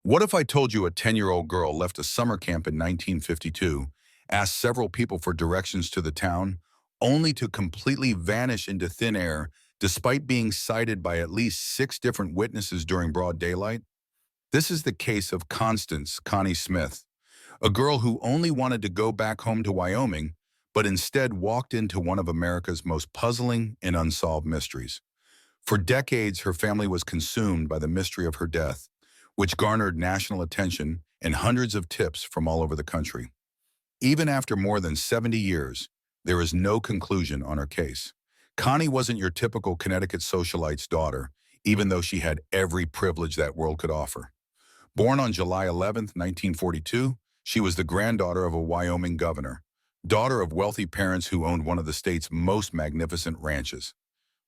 What if I told you a 10-year-old girl left a summer camp in 1952, asked several people for directions to the town, only to completely vanish into thin air despite being sighted by at least 6 different witnesses during broad daylight? This is the case of Connie Smith, a girl who only wanted to go back home to Wyoming, but instead walked into one of America's most puzzling and unsolved mysteries. For decades, her family was consumed by the mystery of her death, which garnered national attention and hundreds of tips from all over the country. Even after more than 70 years, there is no conclusion on her case. Connie wasn't your typical Connecticut socialite's daughter, even though she had every privilege that world could offer. Born on July 11, 1942, she was the granddaughter of a Wyoming governor, daughter of wealthy parents who owned one of the state's most magnificent ranches.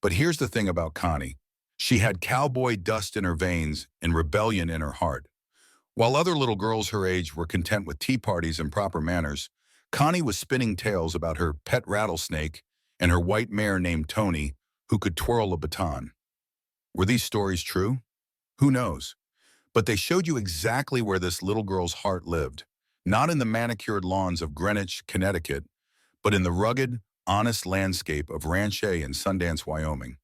But here's the thing about Connie. She had cowboy dust in her veins and rebellion in her heart. While other little girls her age were content with tea parties and proper manners, Connie was spinning tales about her pet rattlesnake and her white mare named Tony, who could twirl a baton. Were these stories true? Who knows? But they showed you exactly where this little girl's heart lived, not in the manicured lawns of Greenwich, Connecticut, but in the rugged, honest landscape of Ranche and Sundance, Wyoming.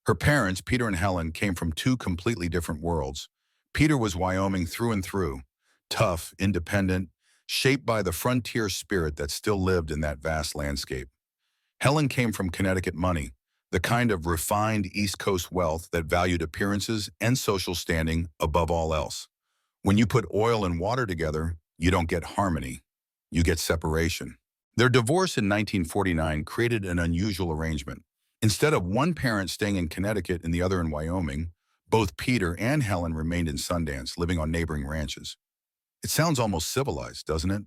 Her parents, Peter and Helen, came from 2 completely different worlds. Peter was Wyoming through and through, tough, independent, shaped by the frontier spirit that still lived in that vast landscape. Helen came from Connecticut money, the kind of refined East Coast wealth that valued appearances and social standing above all else. When you put oil and water together, you don't get harmony, you get separation. Their divorce in 1949 created an unusual arrangement. Instead of one parent staying in Connecticut and the other in Wyoming, both Peter and Helen remained in Sundance, living on neighboring ranches. It sounds almost civilized, doesn't it?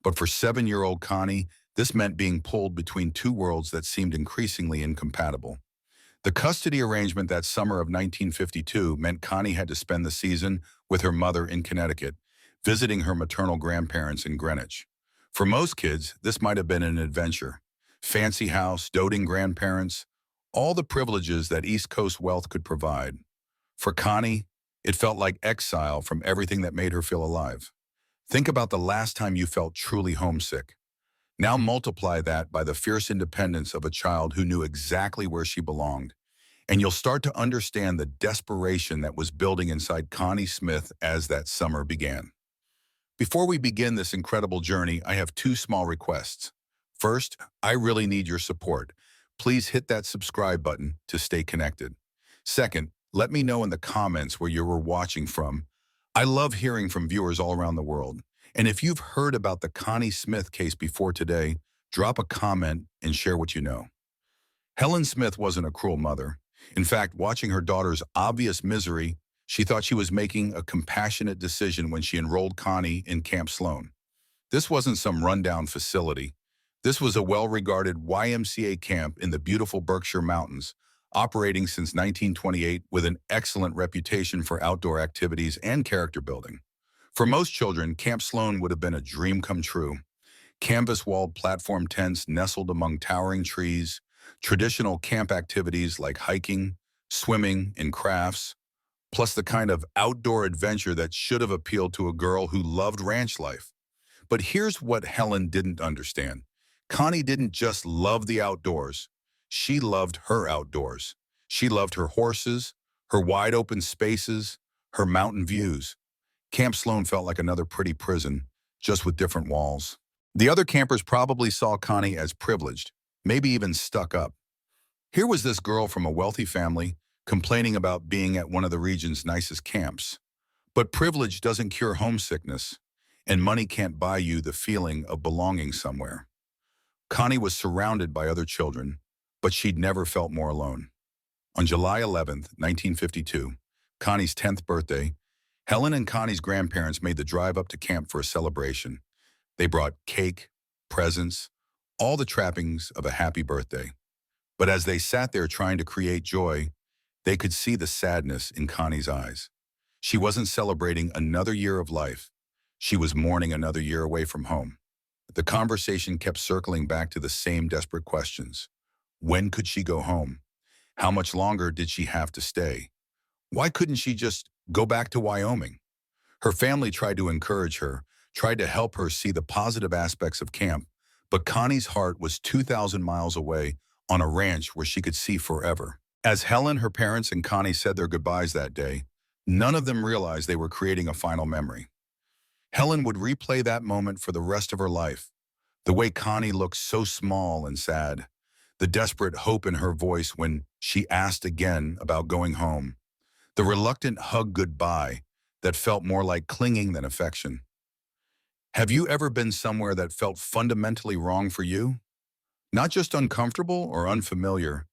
But for 7-year-old Connie, this meant being pulled between 2 worlds that seemed increasingly incompatible. The custody arrangement that summer of 1952 meant Connie had to spend the season with her mother in Connecticut, visiting her maternal grandparents in Greenwich. For most kids, this might have been an adventure. Fancy house, doting grandparents, all the privileges that East Coast wealth could provide. For Connie, it felt like exile from everything that made her feel alive. Think about the last time you felt truly homesick. Now multiply that by the fierce independence of a child who knew exactly where she belonged, and you'll start to understand the desperation that was building inside Connie Smith as that summer began. Before we begin this incredible journey, I have 2 small requests. First, I really need your support. Please hit that subscribe button to stay connected. Second, let me know in the comments where you were watching from. I love hearing from viewers all around the world. And if you've heard about the Connie Smith case before today, drop a comment and share what you know. Helen Smith wasn't a cruel mother. In fact, watching her daughter's obvious misery, she thought she was making a compassionate decision when she enrolled Connie in Camp Sloan. This wasn't some rundown facility. This was a well-regarded YMCA camp in the beautiful Berkshire Mountains, operating since 1928 with an excellent reputation for outdoor activities and character building. For most children, Camp Sloan would have been a dream come true. Canvas-walled platform tents nestled among towering trees, traditional camp activities like hiking, swimming, and crafts, plus the kind of outdoor adventure that should have appealed to a girl who loved ranch life. But here's what Helen didn't understand. Connie didn't just love the outdoors. She loved her outdoors. She loved her horses, her wide open spaces, her mountain views. Camp Sloan felt like another pretty prison, just with different walls. The other campers probably saw Connie as privileged, maybe even stuck up. Here was this girl from a wealthy family complaining about being at one of the region's nicest camps. But privilege doesn't cure homesickness, and money can't buy you the feeling of belonging somewhere. Connie was surrounded by other children, but she'd never felt more alone. On July 11th, 1952, Connie's 10th birthday, Helen and Connie's grandparents made the drive up to camp for a celebration. They brought cake, presents, all the trappings of a happy birthday. But as they sat there trying to create joy, they could see the sadness in Connie's eyes. She wasn't celebrating another year of life. She was mourning another year away from home. The conversation kept circling back to the same desperate questions. When could she go home? How much longer did she have to stay? Why couldn't she just go back to Wyoming? Her family tried to encourage her, tried to help her see the positive aspects of camp, but Connie's heart was 2,000 miles away on a ranch where she could see forever. As Helen, her parents, and Connie said their goodbyes that day, none of them realized they were creating a final memory. Helen would replay that moment for the rest of her life. The way Connie looked so small and sad, the desperate hope in her voice when she asked again about going home, the reluctant hug goodbye that felt more like clinging than affection. Have you ever been somewhere that felt fundamentally wrong for you? Not just uncomfortable or unfamiliar,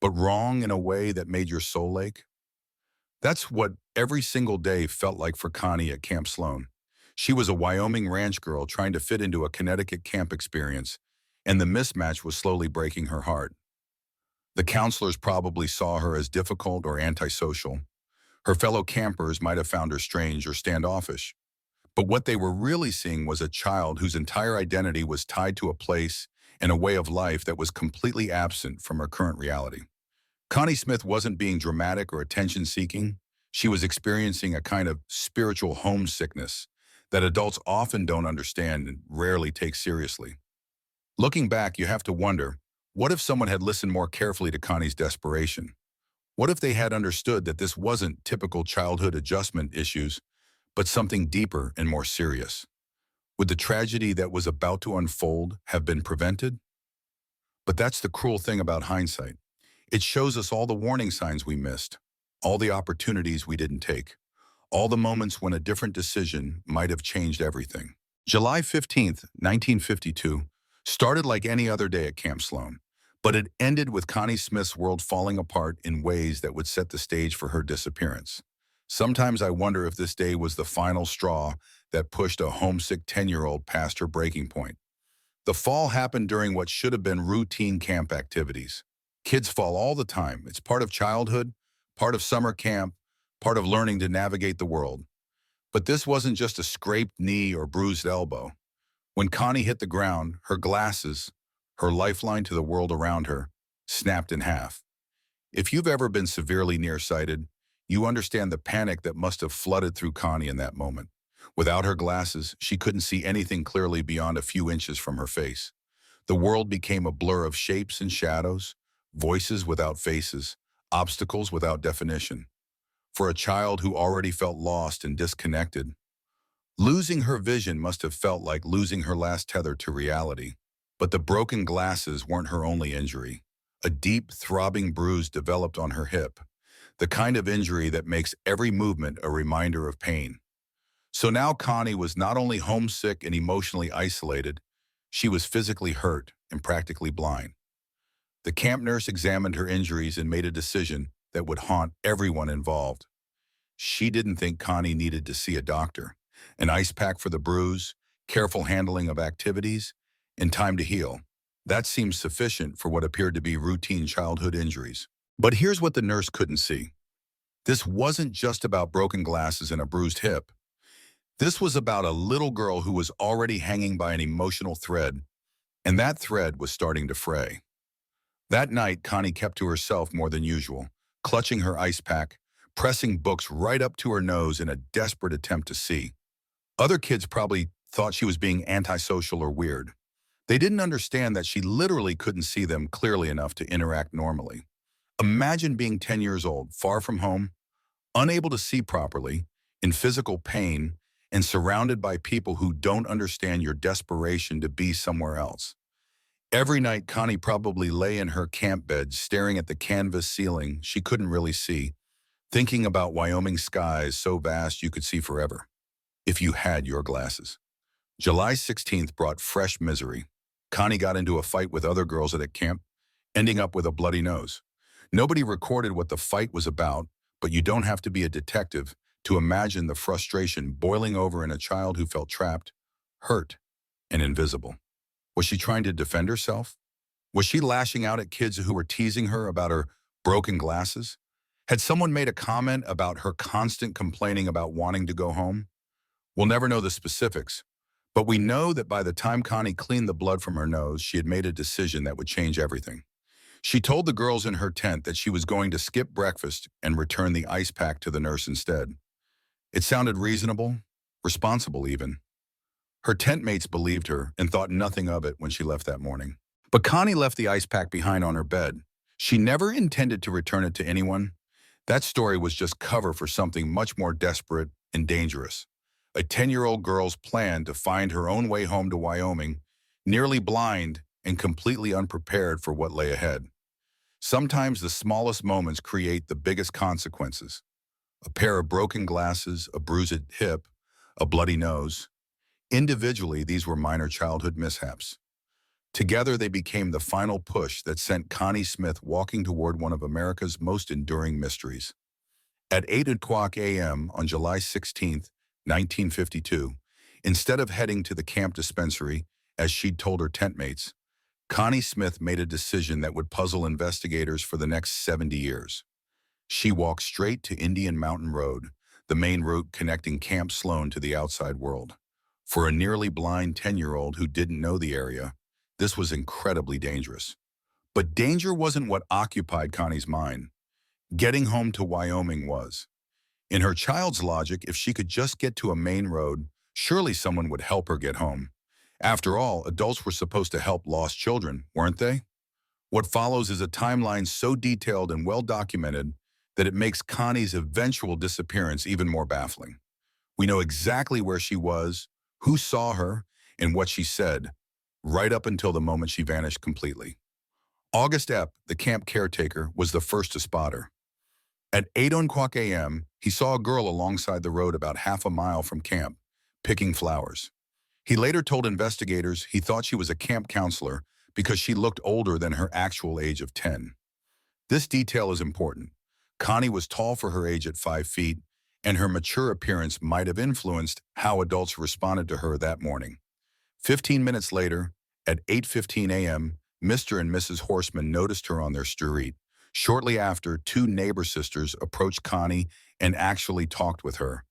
but wrong in a way that made your soul ache? That's what every single day felt like for Connie at Camp Sloan. She was a Wyoming ranch girl trying to fit into a Connecticut camp experience, and the mismatch was slowly breaking her heart. The counselors probably saw her as difficult or antisocial. Her fellow campers might have found her strange or standoffish. But what they were really seeing was a child whose entire identity was tied to a place and a way of life that was completely absent from her current reality. Connie Smith wasn't being dramatic or attention-seeking. She was experiencing a kind of spiritual homesickness that adults often don't understand and rarely take seriously. Looking back, you have to wonder, what if someone had listened more carefully to Connie's desperation? What if they had understood that this wasn't typical childhood adjustment issues, but something deeper and more serious? Would the tragedy that was about to unfold have been prevented? But that's the cruel thing about hindsight. It shows us all the warning signs we missed, all the opportunities we didn't take, all the moments when a different decision might have changed everything. July 15th, 1952, started like any other day at Camp Sloan, but it ended with Connie Smith's world falling apart in ways that would set the stage for her disappearance. Sometimes I wonder if this day was the final straw that pushed a homesick 10-year-old past her breaking point. The fall happened during what should have been routine camp activities. Kids fall all the time. It's part of childhood, part of summer camp, part of learning to navigate the world. But this wasn't just a scraped knee or bruised elbow. When Connie hit the ground, her glasses, her lifeline to the world around her, snapped in half. If you've ever been severely nearsighted, you understand the panic that must have flooded through Connie in that moment. Without her glasses, she couldn't see anything clearly beyond a few inches from her face. The world became a blur of shapes and shadows, voices without faces, obstacles without definition. For a child who already felt lost and disconnected, losing her vision must have felt like losing her last tether to reality. But the broken glasses weren't her only injury. A deep, throbbing bruise developed on her hip, the kind of injury that makes every movement a reminder of pain. So now Connie was not only homesick and emotionally isolated, she was physically hurt and practically blind. The camp nurse examined her injuries and made a decision that would haunt everyone involved. She didn't think Connie needed to see a doctor. An ice pack for the bruise, careful handling of activities, and time to heal. That seemed sufficient for what appeared to be routine childhood injuries. But here's what the nurse couldn't see. This wasn't just about broken glasses and a bruised hip. This was about a little girl who was already hanging by an emotional thread, and that thread was starting to fray. That night, Connie kept to herself more than usual, clutching her ice pack, pressing books right up to her nose in a desperate attempt to see. Other kids probably thought she was being antisocial or weird. They didn't understand that she literally couldn't see them clearly enough to interact normally. Imagine being 10 years old, far from home, unable to see properly, in physical pain, and surrounded by people who don't understand your desperation to be somewhere else. Every night, Connie probably lay in her camp bed, staring at the canvas ceiling she couldn't really see, thinking about Wyoming skies so vast you could see forever, if you had your glasses. July 16th brought fresh misery. Connie got into a fight with other girls at a camp, ending up with a bloody nose. Nobody recorded what the fight was about, but you don't have to be a detective to imagine the frustration boiling over in a child who felt trapped, hurt, and invisible. Was she trying to defend herself? Was she lashing out at kids who were teasing her about her broken glasses? Had someone made a comment about her constant complaining about wanting to go home? We'll never know the specifics, but we know that by the time Connie cleaned the blood from her nose, she had made a decision that would change everything. She told the girls in her tent that she was going to skip breakfast and return the ice pack to the nurse instead. It sounded reasonable, responsible even. Her tent mates believed her and thought nothing of it when she left that morning. But Connie left the ice pack behind on her bed. She never intended to return it to anyone. That story was just cover for something much more desperate and dangerous. A 10-year-old girl's plan to find her own way home to Wyoming, nearly blind and completely unprepared for what lay ahead. Sometimes the smallest moments create the biggest consequences. A pair of broken glasses, a bruised hip, a bloody nose. Individually, these were minor childhood mishaps. Together, they became the final push that sent Connie Smith walking toward one of America's most enduring mysteries. At 8 o'clock a.m. on July 16, 1952, instead of heading to the camp dispensary, as she'd told her tent mates, Connie Smith made a decision that would puzzle investigators for the next 70 years. She walked straight to Indian Mountain Road, the main route connecting Camp Sloan to the outside world. For a nearly blind 10-year-old who didn't know the area, this was incredibly dangerous. But danger wasn't what occupied Connie's mind. Getting home to Wyoming was. In her child's logic, if she could just get to a main road, surely someone would help her get home. After all, adults were supposed to help lost children, weren't they? What follows is a timeline so detailed and well documented that it makes Connie's eventual disappearance even more baffling. We know exactly where she was, who saw her, and what she said, right up until the moment she vanished completely. August Epp, the camp caretaker, was the first to spot her. At 8 o'clock a.m., he saw a girl alongside the road about half a mile from camp, picking flowers. He later told investigators he thought she was a camp counselor because she looked older than her actual age of 10. This detail is important. Connie was tall for her age at 5 feet, and her mature appearance might have influenced how adults responded to her that morning. 15 minutes later, at 8:15 a.m., Mr. and Mrs. Horseman noticed her on their street. Shortly after, two neighbor sisters approached Connie and actually talked with her.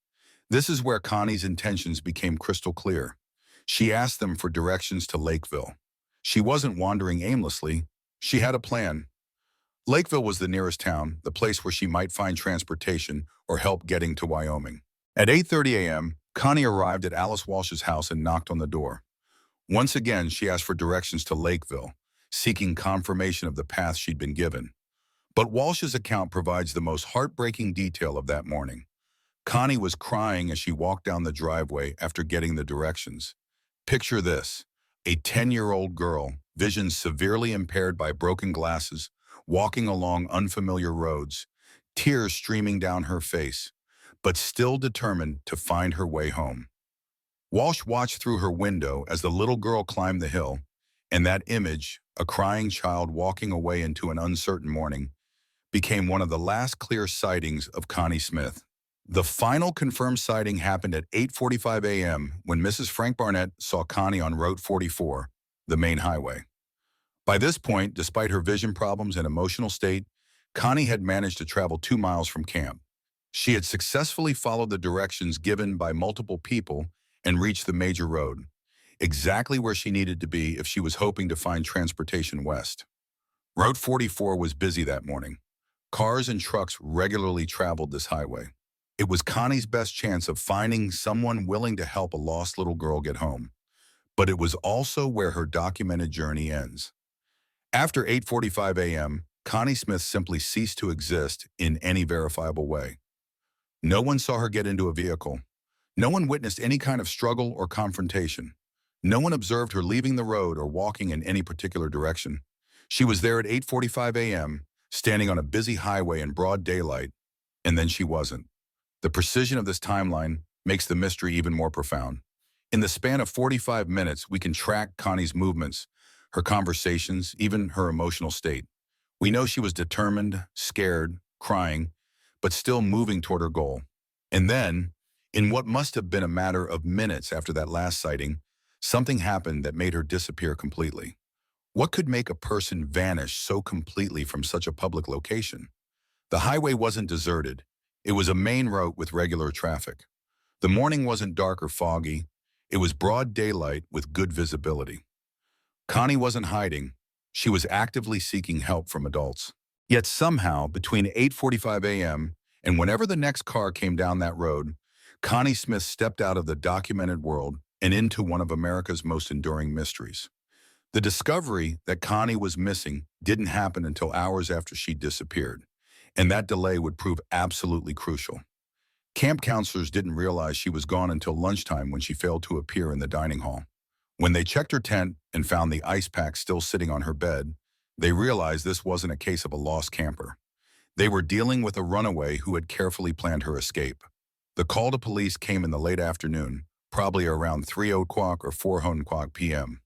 This is where Connie's intentions became crystal clear. She asked them for directions to Lakeville. She wasn't wandering aimlessly. She had a plan. Lakeville was the nearest town, the place where she might find transportation or help getting to Wyoming. At 8:30 a.m., Connie arrived at Alice Walsh's house and knocked on the door. Once again, she asked for directions to Lakeville, seeking confirmation of the path she'd been given. But Walsh's account provides the most heartbreaking detail of that morning. Connie was crying as she walked down the driveway after getting the directions. Picture this: a 10-year-old girl, vision severely impaired by broken glasses, walking along unfamiliar roads, tears streaming down her face, but still determined to find her way home. Walsh watched through her window as the little girl climbed the hill, and that image, a crying child walking away into an uncertain morning, became one of the last clear sightings of Connie Smith. The final confirmed sighting happened at 8:45 a.m. when Mrs. Frank Barnett saw Connie on Route 44, the main highway. By this point, despite her vision problems and emotional state, Connie had managed to travel 2 miles from camp. She had successfully followed the directions given by multiple people and reached the major road, exactly where she needed to be if she was hoping to find transportation west. Route 44 was busy that morning. Cars and trucks regularly traveled this highway. It was Connie's best chance of finding someone willing to help a lost little girl get home. But it was also where her documented journey ends. After 8:45 a.m., Connie Smith simply ceased to exist in any verifiable way. No one saw her get into a vehicle. No one witnessed any kind of struggle or confrontation. No one observed her leaving the road or walking in any particular direction. She was there at 8:45 a.m., standing on a busy highway in broad daylight, and then she wasn't. The precision of this timeline makes the mystery even more profound. In the span of 45 minutes, we can track Connie's movements, her conversations, even her emotional state. We know she was determined, scared, crying, but still moving toward her goal. And then, in what must have been a matter of minutes after that last sighting, something happened that made her disappear completely. What could make a person vanish so completely from such a public location? The highway wasn't deserted. It was a main route with regular traffic. The morning wasn't dark or foggy. It was broad daylight with good visibility. Connie wasn't hiding. She was actively seeking help from adults. Yet somehow, between 8:45 a.m. and whenever the next car came down that road, Connie Smith stepped out of the documented world and into one of America's most enduring mysteries. The discovery that Connie was missing didn't happen until hours after she disappeared, and that delay would prove absolutely crucial. Camp counselors didn't realize she was gone until lunchtime when she failed to appear in the dining hall. When they checked her tent and found the ice pack still sitting on her bed, they realized this wasn't a case of a lost camper. They were dealing with a runaway who had carefully planned her escape. The call to police came in the late afternoon, probably around 3:00 or 4:00 p.m.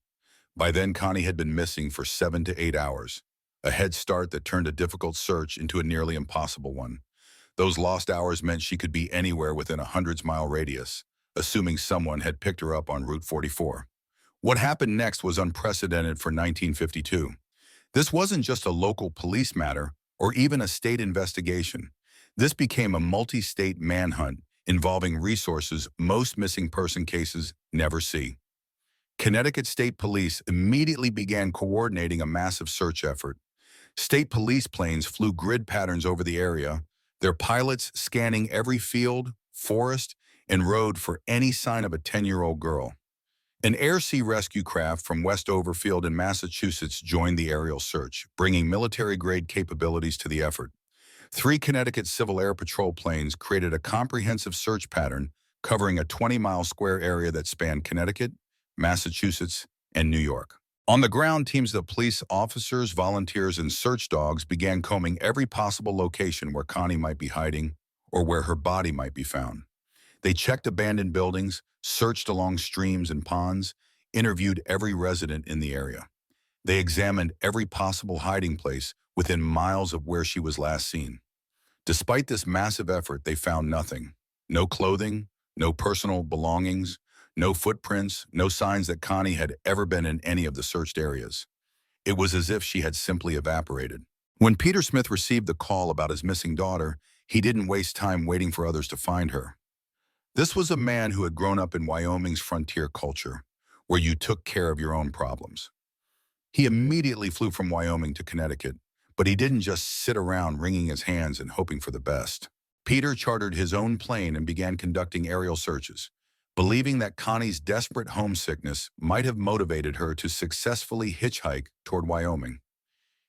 By then, Connie had been missing for 7 to 8 hours, a head start that turned a difficult search into a nearly impossible one. Those lost hours meant she could be anywhere within a hundreds-mile radius, assuming someone had picked her up on Route 44. What happened next was unprecedented for 1952. This wasn't just a local police matter or even a state investigation. This became a multi-state manhunt involving resources most missing person cases never see. Connecticut State Police immediately began coordinating a massive search effort. State police planes flew grid patterns over the area, their pilots scanning every field, forest, and road for any sign of a 10-year-old girl. An air-sea rescue craft from West Overfield in Massachusetts joined the aerial search, bringing military-grade capabilities to the effort. 3 Connecticut Civil Air Patrol planes created a comprehensive search pattern covering a 20-mile square area that spanned Connecticut, Massachusetts, and New York. On the ground, teams of police officers, volunteers, and search dogs began combing every possible location where Connie might be hiding or where her body might be found. They checked abandoned buildings, searched along streams and ponds, interviewed every resident in the area. They examined every possible hiding place within miles of where she was last seen. Despite this massive effort, they found nothing. No clothing, no personal belongings, no footprints, no signs that Connie had ever been in any of the searched areas. It was as if she had simply evaporated. When Peter Smith received the call about his missing daughter, he didn't waste time waiting for others to find her. This was a man who had grown up in Wyoming's frontier culture, where you took care of your own problems. He immediately flew from Wyoming to Connecticut, but he didn't just sit around wringing his hands and hoping for the best. Peter chartered his own plane and began conducting aerial searches, believing that Connie's desperate homesickness might have motivated her to successfully hitchhike toward Wyoming.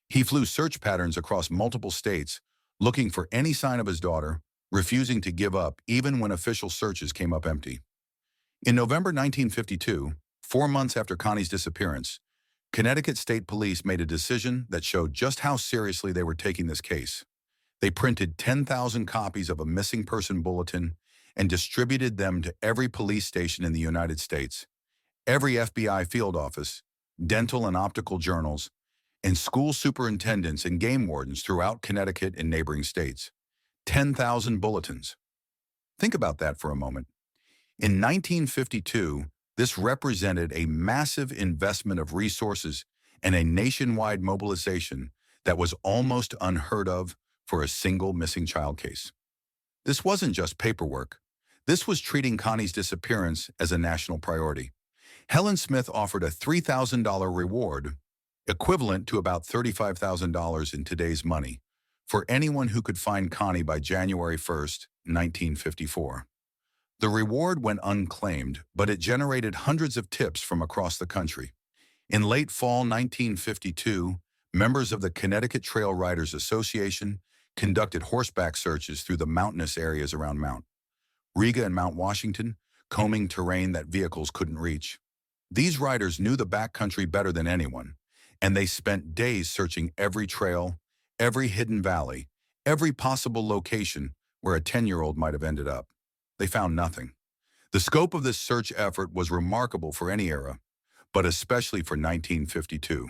He flew search patterns across multiple states, looking for any sign of his daughter, refusing to give up even when official searches came up empty. In November 1952, 4 months after Connie's disappearance, Connecticut State Police made a decision that showed just how seriously they were taking this case. They printed 10,000 copies of a missing person bulletin and distributed them to every police station in the United States, every FBI field office, dental and optical journals, and school superintendents and game wardens throughout Connecticut and neighboring states. 10,000 bulletins. Think about that for a moment. In 1952, this represented a massive investment of resources and a nationwide mobilization that was almost unheard of for a single missing child case. This wasn't just paperwork. This was treating Connie's disappearance as a national priority. Helen Smith offered a $3,000 reward, equivalent to about $35,000 in today's money, for anyone who could find Connie by January 1st, 1954. The reward went unclaimed, but it generated hundreds of tips from across the country. In late fall 1952, members of the Connecticut Trail Riders Association conducted horseback searches through the mountainous areas around Mount Riga and Mount Washington, combing terrain that vehicles couldn't reach. These riders knew the backcountry better than anyone, and they spent days searching every trail, every hidden valley, every possible location where a 10-year-old might have ended up. They found nothing. The scope of this search effort was remarkable for any era, but especially for 1952.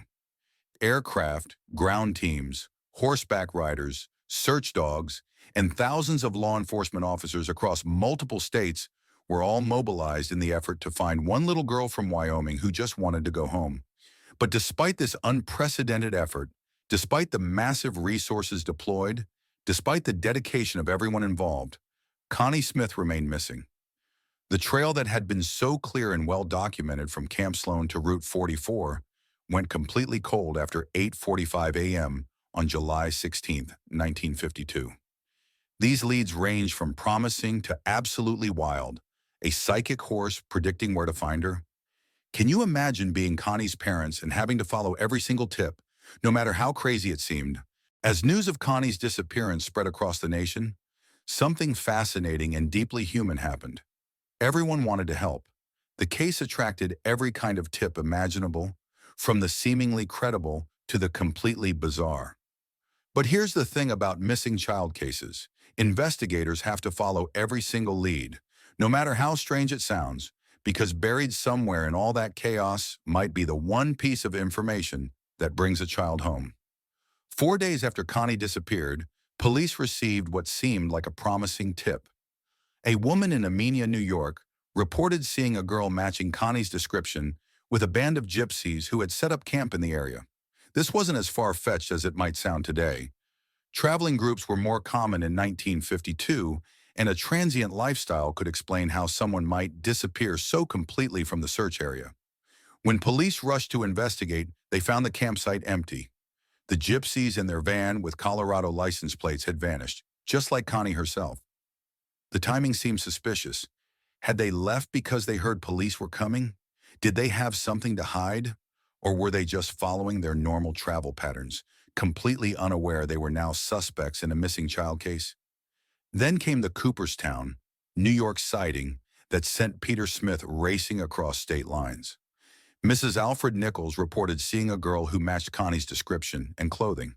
Aircraft, ground teams, horseback riders, search dogs, and thousands of law enforcement officers across multiple states were all mobilized in the effort to find one little girl from Wyoming who just wanted to go home. But despite this unprecedented effort, despite the massive resources deployed, despite the dedication of everyone involved, Connie Smith remained missing. The trail that had been so clear and well documented from Camp Sloan to Route 44 went completely cold after 8:45 a.m. on July 16, 1952. These leads range from promising to absolutely wild. A psychic horse predicting where to find her. Can you imagine being Connie's parents and having to follow every single tip, no matter how crazy it seemed? As news of Connie's disappearance spread across the nation, something fascinating and deeply human happened. Everyone wanted to help. The case attracted every kind of tip imaginable, from the seemingly credible to the completely bizarre. But here's the thing about missing child cases. Investigators have to follow every single lead, no matter how strange it sounds, because buried somewhere in all that chaos might be the one piece of information that brings a child home. 4 days after Connie disappeared, police received what seemed like a promising tip. A woman in Amenia, New York, reported seeing a girl matching Connie's description with a band of gypsies who had set up camp in the area. This wasn't as far-fetched as it might sound today. Traveling groups were more common in 1952, and a transient lifestyle could explain how someone might disappear so completely from the search area. When police rushed to investigate, they found the campsite empty. The gypsies in their van with Colorado license plates had vanished, just like Connie herself. The timing seemed suspicious. Had they left because they heard police were coming? Did they have something to hide? Or were they just following their normal travel patterns, completely unaware they were now suspects in a missing child case? Then came the Cooperstown, New York sighting that sent Peter Smith racing across state lines. Mrs. Alfred Nichols reported seeing a girl who matched Connie's description and clothing.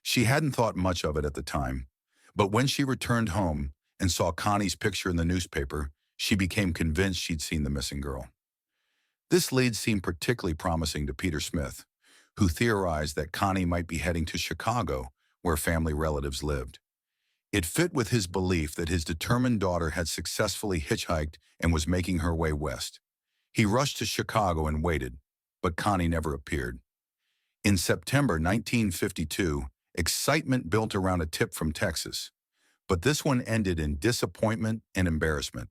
She hadn't thought much of it at the time, but when she returned home and saw Connie's picture in the newspaper, she became convinced she'd seen the missing girl. This lead seemed particularly promising to Peter Smith, who theorized that Connie might be heading to Chicago, where family relatives lived. It fit with his belief that his determined daughter had successfully hitchhiked and was making her way west. He rushed to Chicago and waited, but Connie never appeared. In September 1952, excitement built around a tip from Texas, but this one ended in disappointment and embarrassment.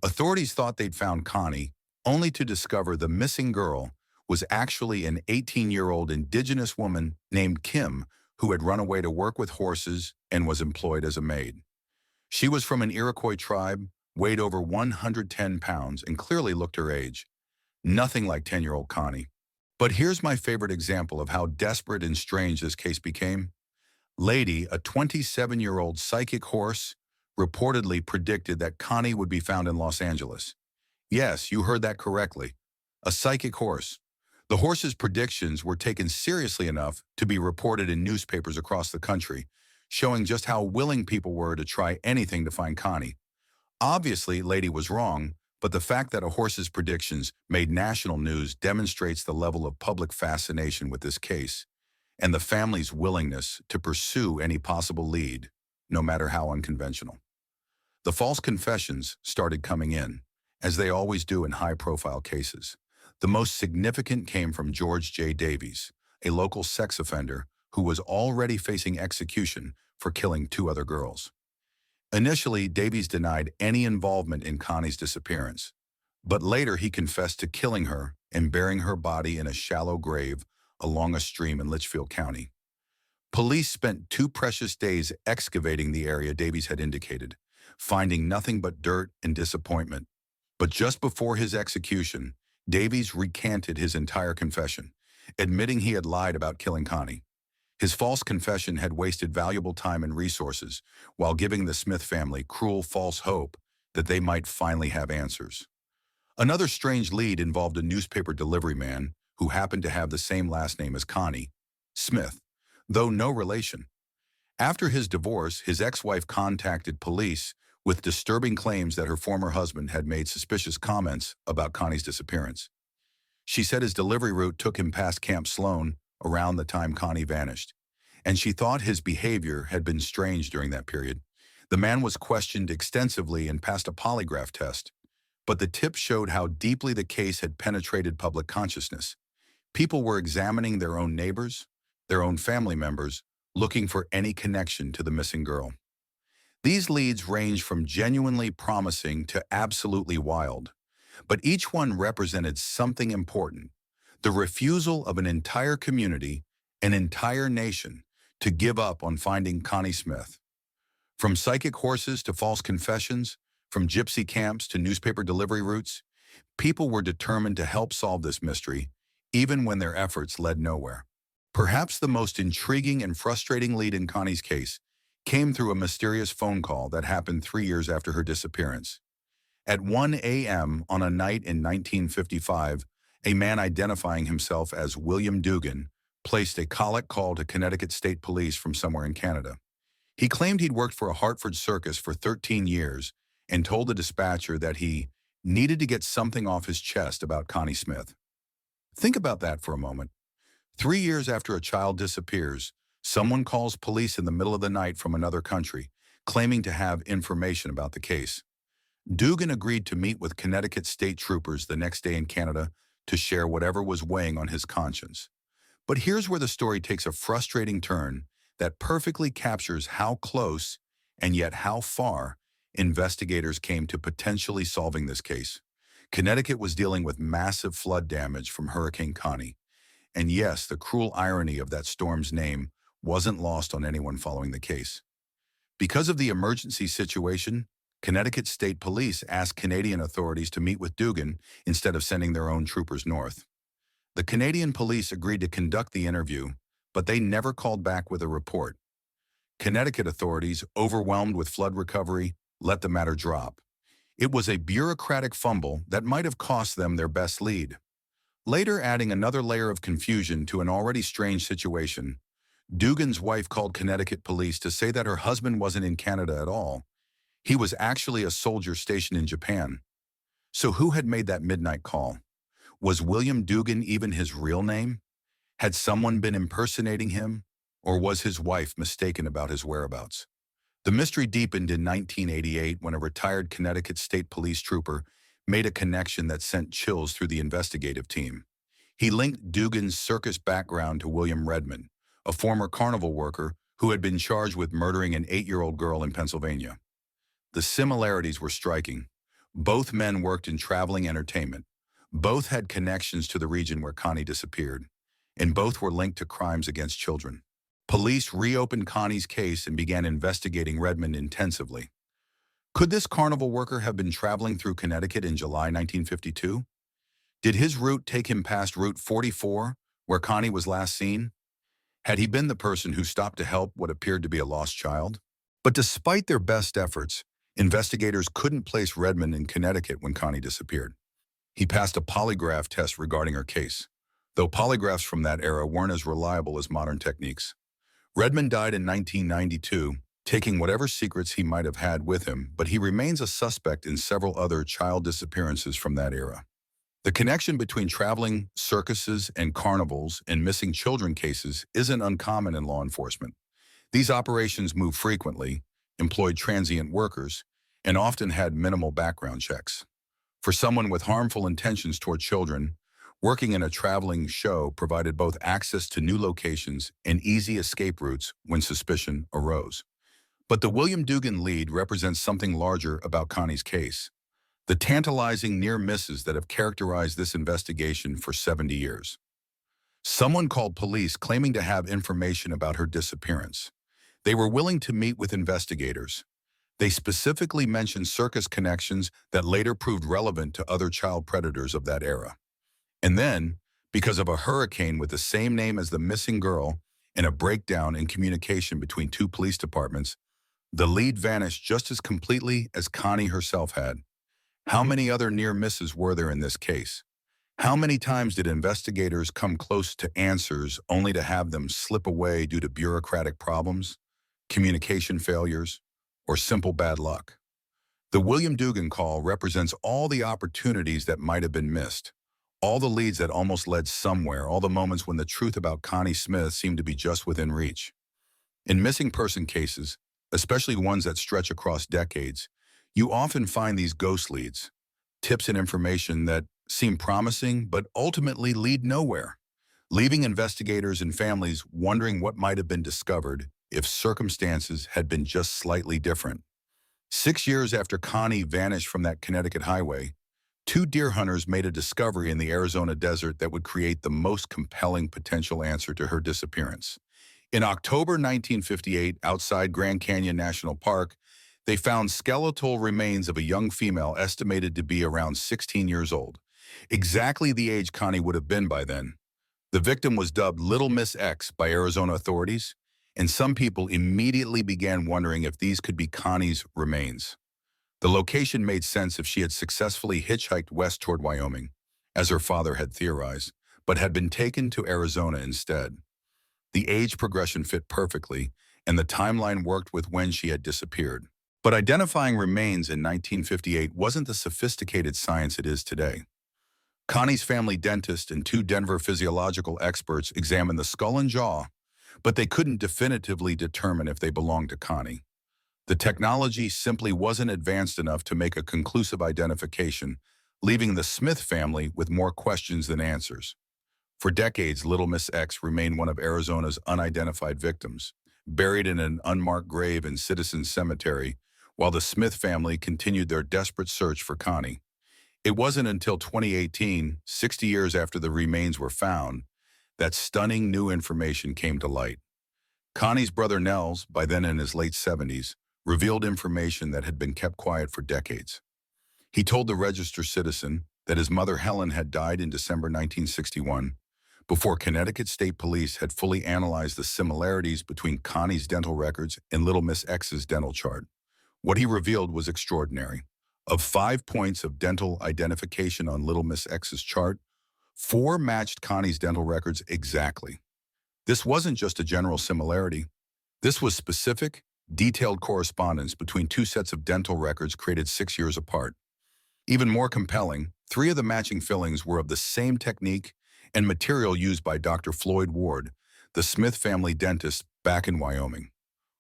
Authorities thought they'd found Connie, only to discover the missing girl was actually an 18-year-old indigenous woman named Kim who had run away to work with horses and was employed as a maid. She was from an Iroquois tribe, weighed over 110 pounds, and clearly looked her age. Nothing like 10-year-old Connie. But here's my favorite example of how desperate and strange this case became. Lady, a 27-year-old psychic horse, reportedly predicted that Connie would be found in Los Angeles. Yes, you heard that correctly. A psychic horse. The horse's predictions were taken seriously enough to be reported in newspapers across the country, showing just how willing people were to try anything to find Connie. Obviously, Lady was wrong, but the fact that a horse's predictions made national news demonstrates the level of public fascination with this case and the family's willingness to pursue any possible lead, no matter how unconventional. The false confessions started coming in, as they always do in high-profile cases. The most significant came from George J. Davies, a local sex offender who was already facing execution for killing 2 other girls. Initially, Davies denied any involvement in Connie's disappearance, but later he confessed to killing her and burying her body in a shallow grave along a stream in Litchfield County. Police spent 2 precious days excavating the area Davies had indicated, finding nothing but dirt and disappointment. But just before his execution, Davies recanted his entire confession, admitting he had lied about killing Connie. His false confession had wasted valuable time and resources while giving the Smith family cruel false hope that they might finally have answers. Another strange lead involved a newspaper delivery man who happened to have the same last name as Connie, Smith, though no relation. After his divorce, his ex-wife contacted police with disturbing claims that her former husband had made suspicious comments about Connie's disappearance. She said his delivery route took him past Camp Sloan around the time Connie vanished, and she thought his behavior had been strange during that period. The man was questioned extensively and passed a polygraph test, but the tip showed how deeply the case had penetrated public consciousness. People were examining their own neighbors, their own family members, looking for any connection to the missing girl. These leads range from genuinely promising to absolutely wild, but each one represented something important: the refusal of an entire community, an entire nation, to give up on finding Connie Smith. From psychic horses to false confessions, from gypsy camps to newspaper delivery routes, people were determined to help solve this mystery, even when their efforts led nowhere. Perhaps the most intriguing and frustrating lead in Connie's case came through a mysterious phone call that happened 3 years after her disappearance. At 1 a.m. on a night in 1955, a man identifying himself as William Dugan placed a collect call to Connecticut State Police from somewhere in Canada. He claimed he'd worked for a Hartford circus for 13 years and told the dispatcher that he needed to get something off his chest about Connie Smith. Think about that for a moment. 3 years after a child disappears, someone calls police in the middle of the night from another country, claiming to have information about the case. Dugan agreed to meet with Connecticut state troopers the next day in Canada to share whatever was weighing on his conscience. But here's where the story takes a frustrating turn that perfectly captures how close, and yet how far, investigators came to potentially solving this case. Connecticut was dealing with massive flood damage from Hurricane Connie. And yes, the cruel irony of that storm's name wasn't lost on anyone following the case. Because of the emergency situation, Connecticut State Police asked Canadian authorities to meet with Dugan instead of sending their own troopers north. The Canadian police agreed to conduct the interview, but they never called back with a report. Connecticut authorities, overwhelmed with flood recovery, let the matter drop. It was a bureaucratic fumble that might have cost them their best lead. Later, adding another layer of confusion to an already strange situation, Dugan's wife called Connecticut police to say that her husband wasn't in Canada at all. He was actually a soldier stationed in Japan. So who had made that midnight call? Was William Dugan even his real name? Had someone been impersonating him? Or was his wife mistaken about his whereabouts? The mystery deepened in 1988 when a retired Connecticut State Police trooper made a connection that sent chills through the investigative team. He linked Dugan's circus background to William Redmond, a former carnival worker who had been charged with murdering an 8-year-old girl in Pennsylvania. The similarities were striking. Both men worked in traveling entertainment. Both had connections to the region where Connie disappeared, and both were linked to crimes against children. Police reopened Connie's case and began investigating Redmond intensively. Could this carnival worker have been traveling through Connecticut in July 1952? Did his route take him past Route 44, where Connie was last seen? Had he been the person who stopped to help what appeared to be a lost child? But despite their best efforts, investigators couldn't place Redmond in Connecticut when Connie disappeared. He passed a polygraph test regarding her case, though polygraphs from that era weren't as reliable as modern techniques. Redmond died in 1992, taking whatever secrets he might have had with him, but he remains a suspect in several other child disappearances from that era. The connection between traveling circuses and carnivals and missing children cases isn't uncommon in law enforcement. These operations moved frequently, employed transient workers, and often had minimal background checks. For someone with harmful intentions toward children, working in a traveling show provided both access to new locations and easy escape routes when suspicion arose. But the William Dugan lead represents something larger about Connie's case: the tantalizing near misses that have characterized this investigation for 70 years. Someone called police claiming to have information about her disappearance. They were willing to meet with investigators. They specifically mentioned circus connections that later proved relevant to other child predators of that era. And then, because of a hurricane with the same name as the missing girl and a breakdown in communication between two police departments, the lead vanished just as completely as Connie herself had. How many other near misses were there in this case? How many times did investigators come close to answers only to have them slip away due to bureaucratic problems, communication failures, or simple bad luck? The William Dugan call represents all the opportunities that might have been missed, all the leads that almost led somewhere, all the moments when the truth about Connie Smith seemed to be just within reach. In missing person cases, especially ones that stretch across decades, you often find these ghost leads, tips and information that seem promising but ultimately lead nowhere, leaving investigators and families wondering what might have been discovered if circumstances had been just slightly different. 6 years after Connie vanished from that Connecticut highway, 2 deer hunters made a discovery in the Arizona desert that would create the most compelling potential answer to her disappearance. In October 1958, outside Grand Canyon National Park, they found skeletal remains of a young female estimated to be around 16 years old, exactly the age Connie would have been by then. The victim was dubbed Little Miss X by Arizona authorities, and some people immediately began wondering if these could be Connie's remains. The location made sense if she had successfully hitchhiked west toward Wyoming, as her father had theorized, but had been taken to Arizona instead. The age progression fit perfectly, and the timeline worked with when she had disappeared. But identifying remains in 1958 wasn't the sophisticated science it is today. Connie's family dentist and two Denver physiological experts examined the skull and jaw, but they couldn't definitively determine if they belonged to Connie. The technology simply wasn't advanced enough to make a conclusive identification, leaving the Smith family with more questions than answers. For decades, Little Miss X remained one of Arizona's unidentified victims, buried in an unmarked grave in Citizens Cemetery, while the Smith family continued their desperate search for Connie. It wasn't until 2018, 60 years after the remains were found, that stunning new information came to light. Connie's brother Nels, by then in his late 70s, revealed information that had been kept quiet for decades. He told the Register Citizen that his mother Helen had died in December 1961, before Connecticut State Police had fully analyzed the similarities between Connie's dental records and Little Miss X's dental chart. What he revealed was extraordinary. Of 5 points of dental identification on Little Miss X's chart, 4 matched Connie's dental records exactly. This wasn't just a general similarity. This was specific, detailed correspondence between two sets of dental records created 6 years apart. Even more compelling, 3 of the matching fillings were of the same technique and material used by Dr. Floyd Ward, the Smith family dentist back in Wyoming.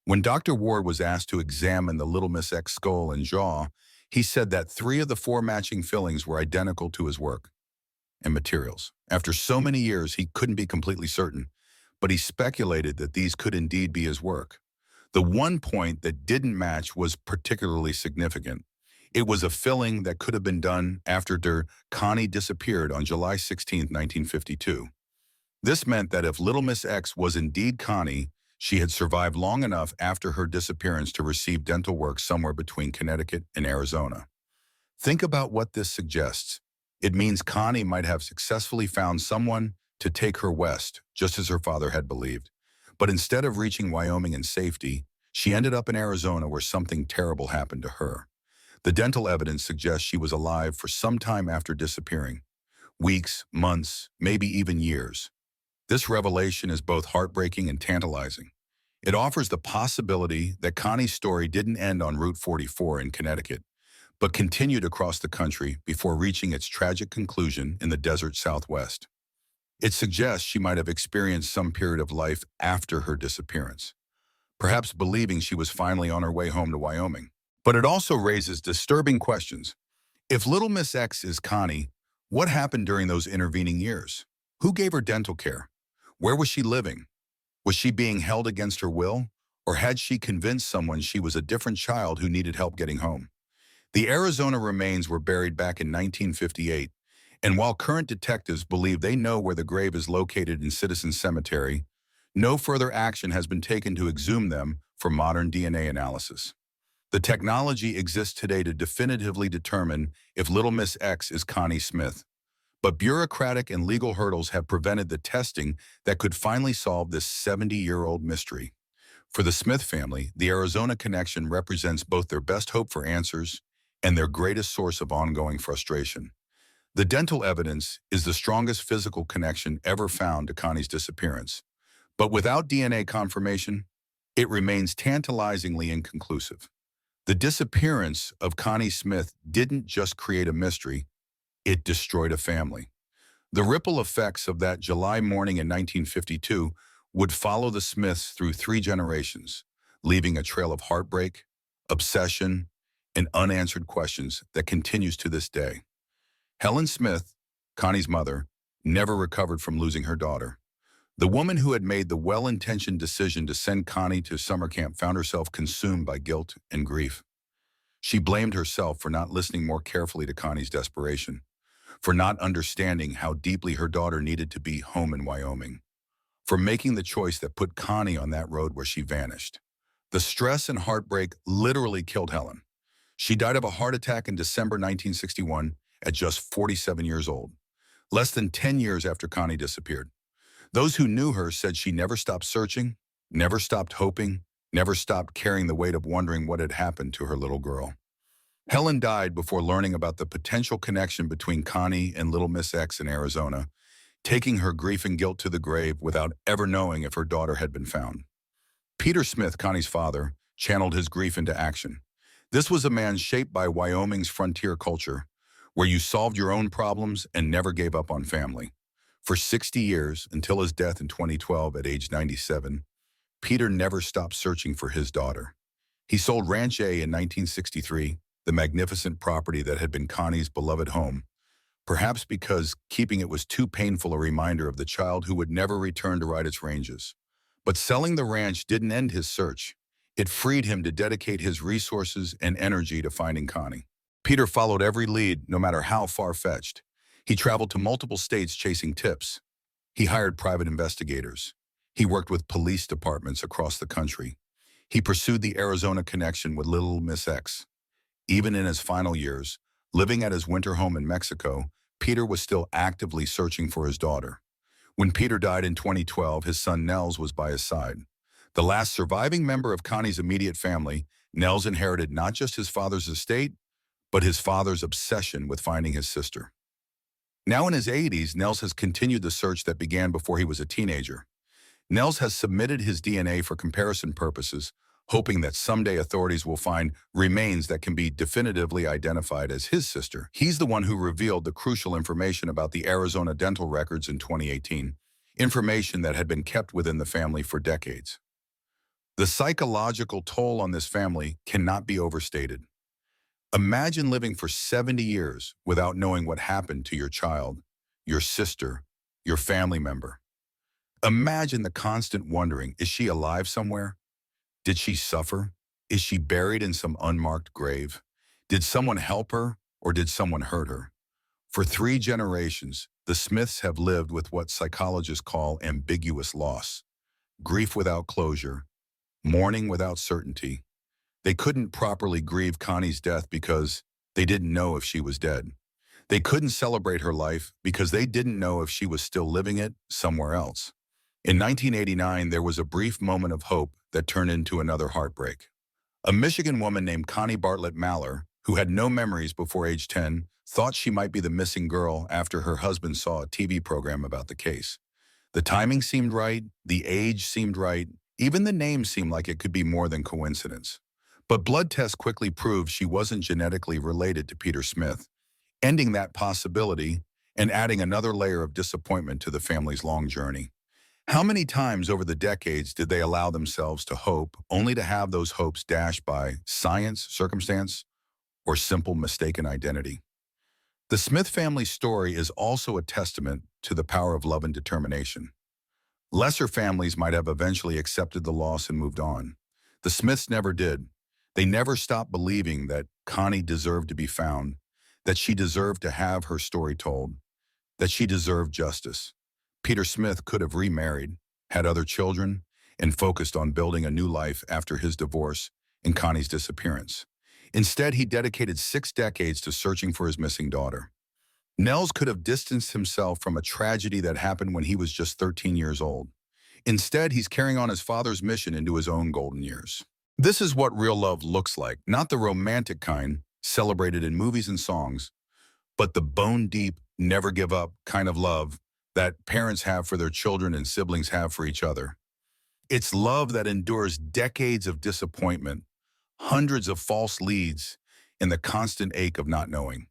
When Dr. Ward was asked to examine the Little Miss X skull and jaw, he said that 3 of the 4 matching fillings were identical to his work and materials. After so many years, he couldn't be completely certain, but he speculated that these could indeed be his work. The one point that didn't match was particularly significant. It was a filling that could have been done after Connie disappeared on July 16, 1952. This meant that if Little Miss X was indeed Connie, she had survived long enough after her disappearance to receive dental work somewhere between Connecticut and Arizona. Think about what this suggests. It means Connie might have successfully found someone to take her west, just as her father had believed. But instead of reaching Wyoming in safety, she ended up in Arizona where something terrible happened to her. The dental evidence suggests she was alive for some time after disappearing. Weeks, months, maybe even years. This revelation is both heartbreaking and tantalizing. It offers the possibility that Connie's story didn't end on Route 44 in Connecticut, but continued across the country before reaching its tragic conclusion in the desert Southwest. It suggests she might have experienced some period of life after her disappearance, perhaps believing she was finally on her way home to Wyoming. But it also raises disturbing questions. If Little Miss X is Connie, what happened during those intervening years? Who gave her dental care? Where was she living? Was she being held against her will? Or had she convinced someone she was a different child who needed help getting home? The Arizona remains were buried back in 1958, and while current detectives believe they know where the grave is located in Citizens Cemetery, no further action has been taken to exhume them for modern DNA analysis. The technology exists today to definitively determine if Little Miss X is Connie Smith, but bureaucratic and legal hurdles have prevented the testing that could finally solve this 70-year-old mystery. For the Smith family, the Arizona connection represents both their best hope for answers and their greatest source of ongoing frustration. The dental evidence is the strongest physical connection ever found to Connie's disappearance, but without DNA confirmation, it remains tantalizingly inconclusive. The disappearance of Connie Smith didn't just create a mystery, it destroyed a family. The ripple effects of that July morning in 1952 would follow the Smiths through 3 generations, leaving a trail of heartbreak, obsession, and unanswered questions that continues to this day. Helen Smith, Connie's mother, never recovered from losing her daughter. The woman who had made the well-intentioned decision to send Connie to summer camp found herself consumed by guilt and grief. She blamed herself for not listening more carefully to Connie's desperation, for not understanding how deeply her daughter needed to be home in Wyoming, for making the choice that put Connie on that road where she vanished. The stress and heartbreak literally killed Helen. She died of a heart attack in December 1961 at just 47 years old, less than 10 years after Connie disappeared. Those who knew her said she never stopped searching, never stopped hoping, never stopped carrying the weight of wondering what had happened to her little girl. Helen died before learning about the potential connection between Connie and Little Miss X in Arizona, taking her grief and guilt to the grave without ever knowing if her daughter had been found. Peter Smith, Connie's father, channeled his grief into action. This was a man shaped by Wyoming's frontier culture, where you solved your own problems and never gave up on family. For 60 years, until his death in 2012 at age 97, Peter never stopped searching for his daughter. He sold Ranch A in 1963, the magnificent property that had been Connie's beloved home, perhaps because keeping it was too painful a reminder of the child who would never return to ride its ranges. But selling the ranch didn't end his search. It freed him to dedicate his resources and energy to finding Connie. Peter followed every lead, no matter how far-fetched. He traveled to multiple states chasing tips. He hired private investigators. He worked with police departments across the country. He pursued the Arizona connection with Little Miss X. Even in his final years, living at his winter home in Mexico, Peter was still actively searching for his daughter. When Peter died in 2012, his son Nels was by his side. The last surviving member of Connie's immediate family, Nels inherited not just his father's estate, but his father's obsession with finding his sister. Now in his 80s, Nels has continued the search that began before he was a teenager. Nels has submitted his DNA for comparison purposes, hoping that someday authorities will find remains that can be definitively identified as his sister. He's the one who revealed the crucial information about the Arizona dental records in 2018, information that had been kept within the family for decades. The psychological toll on this family cannot be overstated. Imagine living for 70 years without knowing what happened to your child, your sister, your family member. Imagine the constant wondering, is she alive somewhere? Did she suffer? Is she buried in some unmarked grave? Did someone help her or did someone hurt her? For 3 generations, the Smiths have lived with what psychologists call ambiguous loss, grief without closure, mourning without certainty. They couldn't properly grieve Connie's death because they didn't know if she was dead. They couldn't celebrate her life because they didn't know if she was still living it somewhere else. In 1989, there was a brief moment of hope that turned into another heartbreak. A Michigan woman named Connie Bartlett Maller, who had no memories before age 10, thought she might be the missing girl after her husband saw a TV program about the case. The timing seemed right, the age seemed right, even the name seemed like it could be more than coincidence. But blood tests quickly proved she wasn't genetically related to Peter Smith, ending that possibility and adding another layer of disappointment to the family's long journey. How many times over the decades did they allow themselves to hope, only to have those hopes dashed by science, circumstance, or simple mistaken identity? The Smith family story is also a testament to the power of love and determination. Lesser families might have eventually accepted the loss and moved on. The Smiths never did. They never stopped believing that Connie deserved to be found, that she deserved to have her story told, that she deserved justice. Peter Smith could have remarried, had other children, and focused on building a new life after his divorce and Connie's disappearance. Instead, he dedicated 6 decades to searching for his missing daughter. Nels could have distanced himself from a tragedy that happened when he was just 13 years old. Instead, he's carrying on his father's mission into his own golden years. This is what real love looks like, not the romantic kind celebrated in movies and songs, but the bone-deep, never-give-up kind of love that parents have for their children and siblings have for each other. It's love that endures decades of disappointment, hundreds of false leads, and the constant ache of not knowing.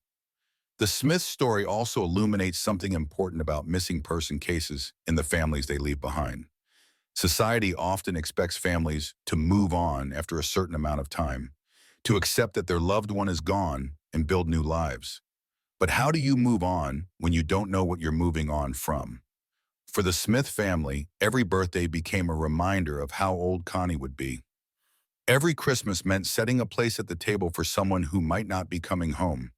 The Smith story also illuminates something important about missing person cases in the families they leave behind. Society often expects families to move on after a certain amount of time, to accept that their loved one is gone and build new lives. But how do you move on when you don't know what you're moving on from? For the Smith family, every birthday became a reminder of how old Connie would be. Every Christmas meant setting a place at the table for someone who might not be coming home.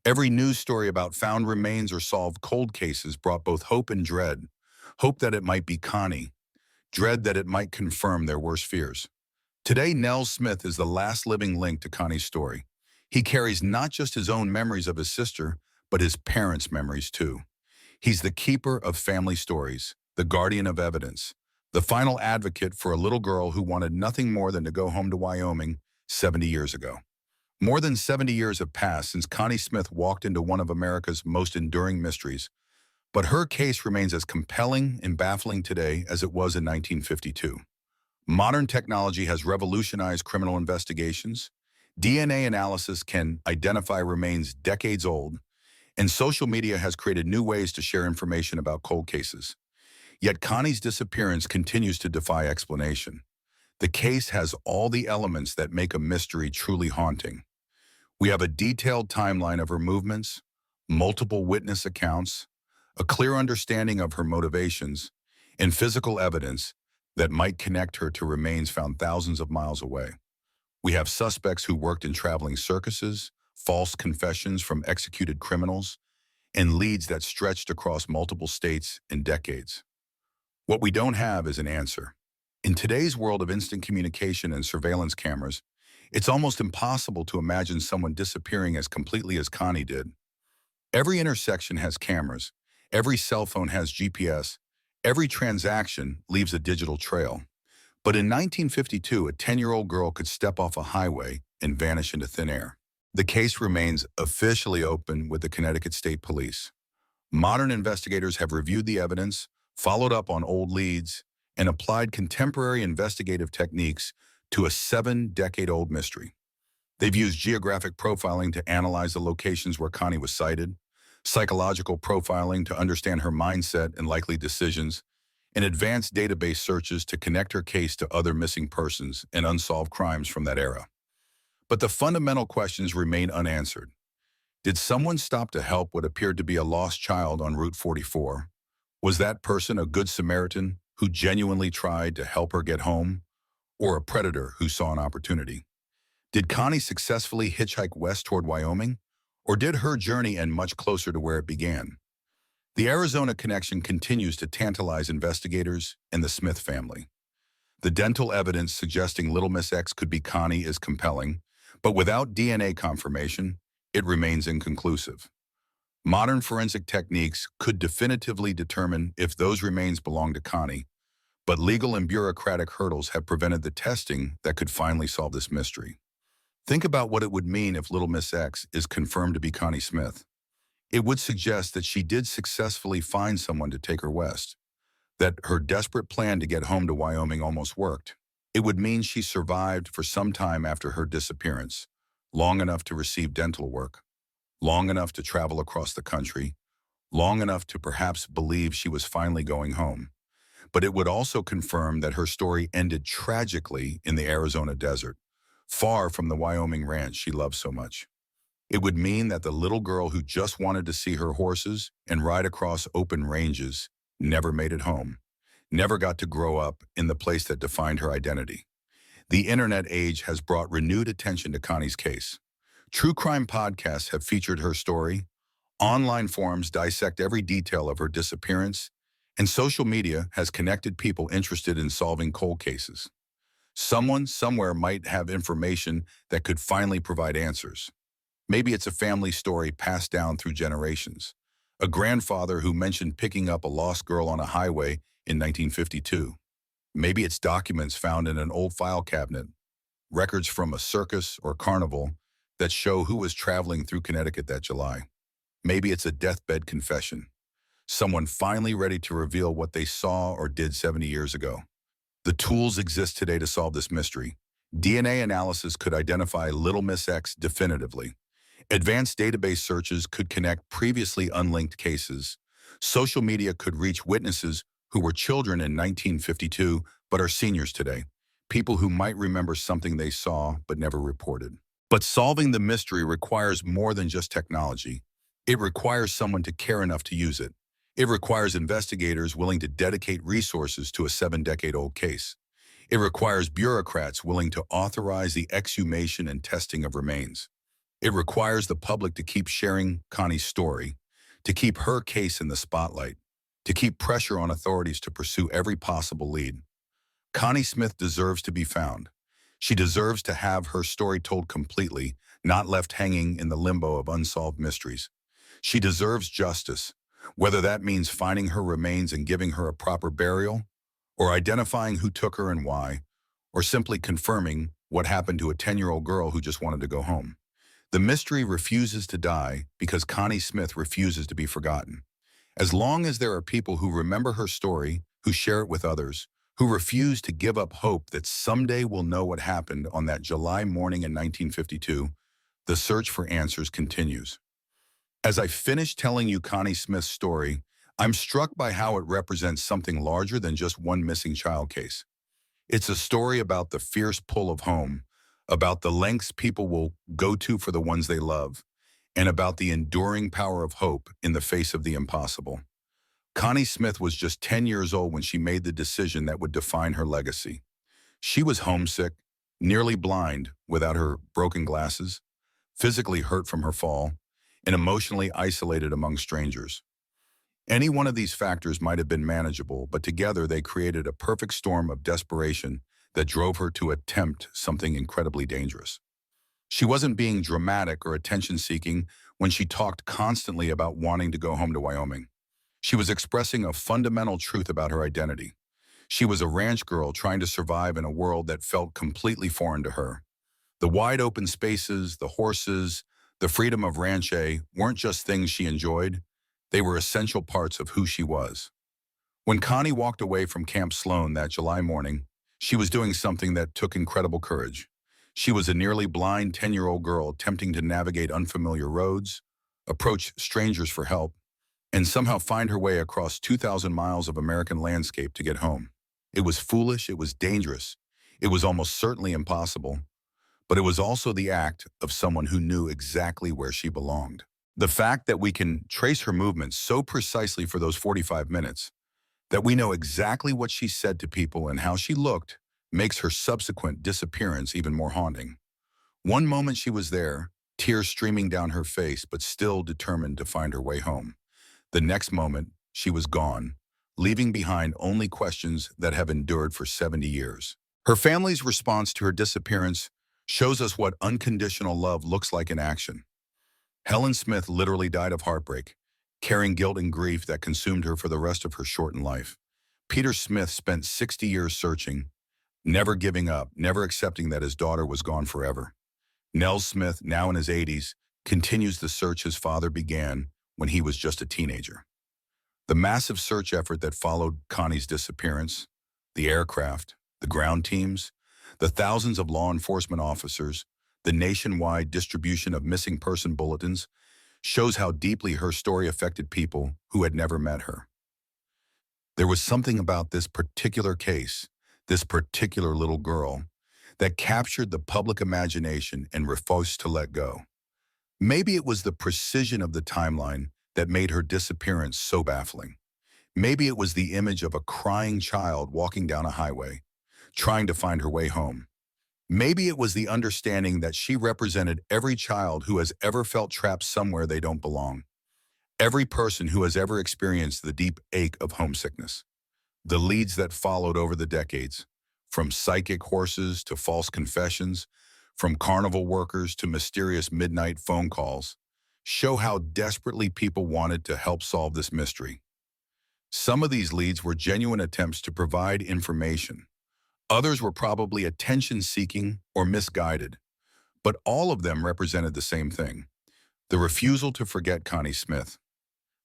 Every news story about found remains or solved cold cases brought both hope and dread. Hope that it might be Connie, dread that it might confirm their worst fears. Today, Nell Smith is the last living link to Connie's story. He carries not just his own memories of his sister, but his parents' memories too. He's the keeper of family stories, the guardian of evidence, the final advocate for a little girl who wanted nothing more than to go home to Wyoming 70 years ago. More than 70 years have passed since Connie Smith walked into one of America's most enduring mysteries, but her case remains as compelling and baffling today as it was in 1952. Modern technology has revolutionized criminal investigations. DNA analysis can identify remains decades old, and social media has created new ways to share information about cold cases. Yet Connie's disappearance continues to defy explanation. The case has all the elements that make a mystery truly haunting. We have a detailed timeline of her movements, multiple witness accounts, a clear understanding of her motivations, and physical evidence that might connect her to remains found thousands of miles away. We have suspects who worked in traveling circuses, false confessions from executed criminals, and leads that stretched across multiple states and decades. What we don't have is an answer. In today's world of instant communication and surveillance cameras, it's almost impossible to imagine someone disappearing as completely as Connie did. Every intersection has cameras, every cell phone has GPS, every transaction leaves a digital trail. But in 1952, a 10-year-old girl could step off a highway and vanish into thin air. The case remains officially open with the Connecticut State Police. Modern investigators have reviewed the evidence, followed up on old leads, and applied contemporary investigative techniques to a 7-decade-old mystery. They've used geographic profiling to analyze the locations where Connie was sighted, psychological profiling to understand her mindset and likely decisions, and advanced database searches to connect her case to other missing persons and unsolved crimes from that era. But the fundamental questions remain unanswered. Did someone stop to help what appeared to be a lost child on Route 44? Was that person a good Samaritan who genuinely tried to help her get home, or a predator who saw an opportunity? Did Connie successfully hitchhike west toward Wyoming, or did her journey end much closer to where it began? The Arizona connection continues to tantalize investigators and the Smith family. The dental evidence suggesting Little Miss X could be Connie is compelling, but without DNA confirmation, it remains inconclusive. Modern forensic techniques could definitively determine if those remains belong to Connie, but legal and bureaucratic hurdles have prevented the testing that could finally solve this mystery. Think about what it would mean if Little Miss X is confirmed to be Connie Smith. It would suggest that she did successfully find someone to take her west, that her desperate plan to get home to Wyoming almost worked. It would mean she survived for some time after her disappearance, long enough to receive dental work, long enough to travel across the country, long enough to perhaps believe she was finally going home. But it would also confirm that her story ended tragically in the Arizona desert, far from the Wyoming ranch she loved so much. It would mean that the little girl who just wanted to see her horses and ride across open ranges never made it home, never got to grow up in the place that defined her identity. The internet age has brought renewed attention to Connie's case. True crime podcasts have featured her story, online forums dissect every detail of her disappearance, and social media has connected people interested in solving cold cases. Someone somewhere might have information that could finally provide answers. Maybe it's a family story passed down through generations. A grandfather who mentioned picking up a lost girl on a highway in 1952. Maybe it's documents found in an old file cabinet, records from a circus or carnival that show who was traveling through Connecticut that July. Maybe it's a deathbed confession, someone finally ready to reveal what they saw or did 70 years ago. The tools exist today to solve this mystery. DNA analysis could identify Little Miss X definitively. Advanced database searches could connect previously unlinked cases. Social media could reach witnesses who were children in 1952 but are seniors today, people who might remember something they saw but never reported. But solving the mystery requires more than just technology. It requires someone to care enough to use it. It requires investigators willing to dedicate resources to a 7-decade-old case. It requires bureaucrats willing to authorize the exhumation and testing of remains. It requires the public to keep sharing Connie's story, to keep her case in the spotlight, to keep pressure on authorities to pursue every possible lead. Connie Smith deserves to be found. She deserves to have her story told completely, not left hanging in the limbo of unsolved mysteries. She deserves justice, whether that means finding her remains and giving her a proper burial, or identifying who took her and why, or simply confirming what happened to a 10-year-old girl who just wanted to go home. The mystery refuses to die because Connie Smith refuses to be forgotten. As long as there are people who remember her story, who share it with others, who refuse to give up hope that someday we'll know what happened on that July morning in 1952, the search for answers continues. As I finish telling you Connie Smith's story, I'm struck by how it represents something larger than just one missing child case. It's a story about the fierce pull of home, about the lengths people will go to for the ones they love, and about the enduring power of hope in the face of the impossible. Connie Smith was just 10 years old when she made the decision that would define her legacy. She was homesick, nearly blind without her broken glasses, physically hurt from her fall, and emotionally isolated among strangers. Any one of these factors might have been manageable, but together they created a perfect storm of desperation that drove her to attempt something incredibly dangerous. She wasn't being dramatic or attention-seeking when she talked constantly about wanting to go home to Wyoming. She was expressing a fundamental truth about her identity. She was a ranch girl trying to survive in a world that felt completely foreign to her. The wide open spaces, the horses, the freedom of ranche weren't just things she enjoyed. They were essential parts of who she was. When Connie walked away from Camp Sloan that July morning, she was doing something that took incredible courage. She was a nearly blind 10-year-old girl attempting to navigate unfamiliar roads, approach strangers for help, and somehow find her way across 2,000 miles of American landscape to get home. It was foolish, it was dangerous, it was almost certainly impossible, but it was also the act of someone who knew exactly where she belonged. The fact that we can trace her movements so precisely for those 45 minutes, that we know exactly what she said to people and how she looked, makes her subsequent disappearance even more haunting. One moment she was there, tears streaming down her face, but still determined to find her way home. The next moment, she was gone, leaving behind only questions that have endured for 70 years. Her family's response to her disappearance shows us what unconditional love looks like in action. Helen Smith literally died of heartbreak, carrying guilt and grief that consumed her for the rest of her shortened life. Peter Smith spent 60 years searching, never giving up, never accepting that his daughter was gone forever. Nels Smith, now in his 80s, continues the search his father began when he was just a teenager. The massive search effort that followed Connie's disappearance, the aircraft, the ground teams, the thousands of law enforcement officers, the nationwide distribution of missing person bulletins, shows how deeply her story affected people who had never met her. There was something about this particular case, this particular little girl, that captured the public imagination and refused to let go. Maybe it was the precision of the timeline that made her disappearance so baffling. Maybe it was the image of a crying child walking down a highway, trying to find her way home. Maybe it was the understanding that she represented every child who has ever felt trapped somewhere they don't belong. Every person who has ever experienced the deep ache of homesickness. The leads that followed over the decades, from psychic horses to false confessions, from carnival workers to mysterious midnight phone calls, show how desperately people wanted to help solve this mystery. Some of these leads were genuine attempts to provide information. Others were probably attention-seeking or misguided, but all of them represented the same thing: the refusal to forget Connie Smith.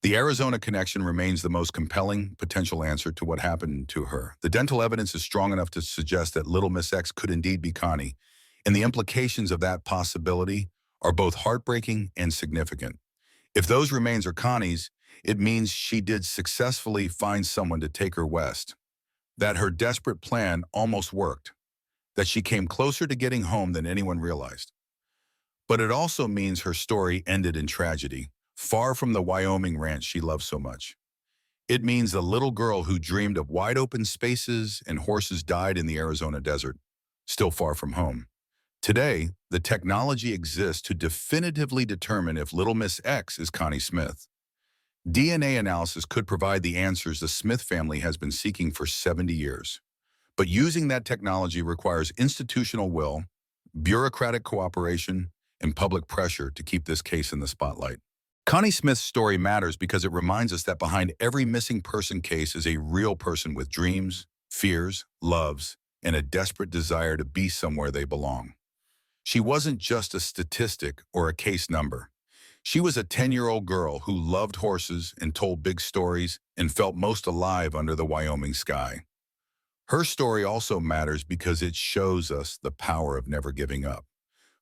The Arizona connection remains the most compelling potential answer to what happened to her. The dental evidence is strong enough to suggest that Little Miss X could indeed be Connie, and the implications of that possibility are both heartbreaking and significant. If those remains are Connie's, it means she did successfully find someone to take her west, that her desperate plan almost worked, that she came closer to getting home than anyone realized. But it also means her story ended in tragedy, far from the Wyoming ranch she loved so much. It means the little girl who dreamed of wide open spaces and horses died in the Arizona desert, still far from home. Today, the technology exists to definitively determine if Little Miss X is Connie Smith. DNA analysis could provide the answers the Smith family has been seeking for 70 years. But using that technology requires institutional will, bureaucratic cooperation, and public pressure to keep this case in the spotlight. Connie Smith's story matters because it reminds us that behind every missing person case is a real person with dreams, fears, loves, and a desperate desire to be somewhere they belong. She wasn't just a statistic or a case number. She was a 10-year-old girl who loved horses and told big stories and felt most alive under the Wyoming sky. Her story also matters because it shows us the power of never giving up.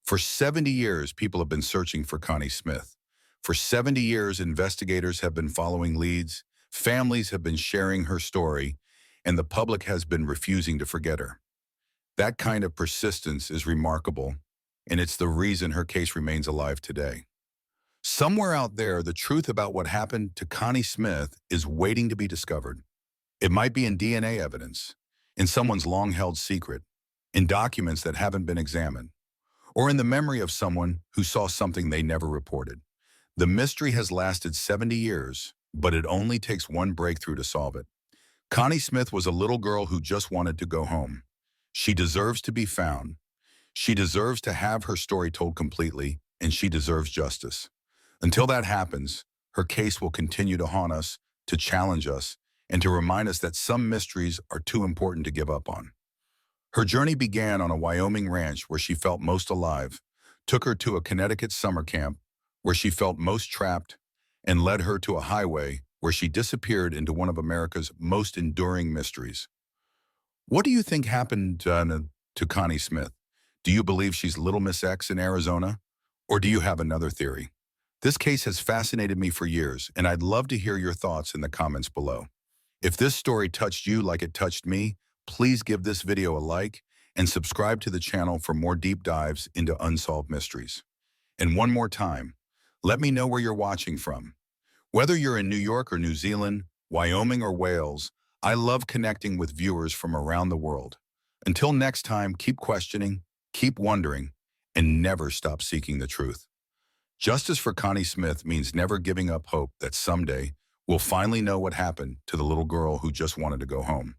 For 70 years, people have been searching for Connie Smith. For 70 years, investigators have been following leads, families have been sharing her story, and the public has been refusing to forget her. That kind of persistence is remarkable, and it's the reason her case remains alive today. Somewhere out there, the truth about what happened to Connie Smith is waiting to be discovered. It might be in DNA evidence, in someone's long-held secret, in documents that haven't been examined, or in the memory of someone who saw something they never reported. The mystery has lasted 70 years, but it only takes one breakthrough to solve it. Connie Smith was a little girl who just wanted to go home. She deserves to be found. She deserves to have her story told completely, and she deserves justice. Until that happens, her case will continue to haunt us, to challenge us, and to remind us that some mysteries are too important to give up on. Her journey began on a Wyoming ranch where she felt most alive, took her to a Connecticut summer camp where she felt most trapped, and led her to a highway where she disappeared into one of America's most enduring mysteries. What do you think happened to Connie Smith? Do you believe she's Little Miss X in Arizona? Or do you have another theory? This case has fascinated me for years, and I'd love to hear your thoughts in the comments below. If this story touched you like it touched me, please give this video a like and subscribe to the channel for more deep dives into unsolved mysteries. And one more time, let me know where you're watching from. Whether you're in New York or New Zealand, Wyoming or Wales, I love connecting with viewers from around the world. Until next time, keep questioning, keep wondering, and never stop seeking the truth. Justice for Connie Smith means never giving up hope that someday we'll finally know what happened to the little girl who just wanted to go home.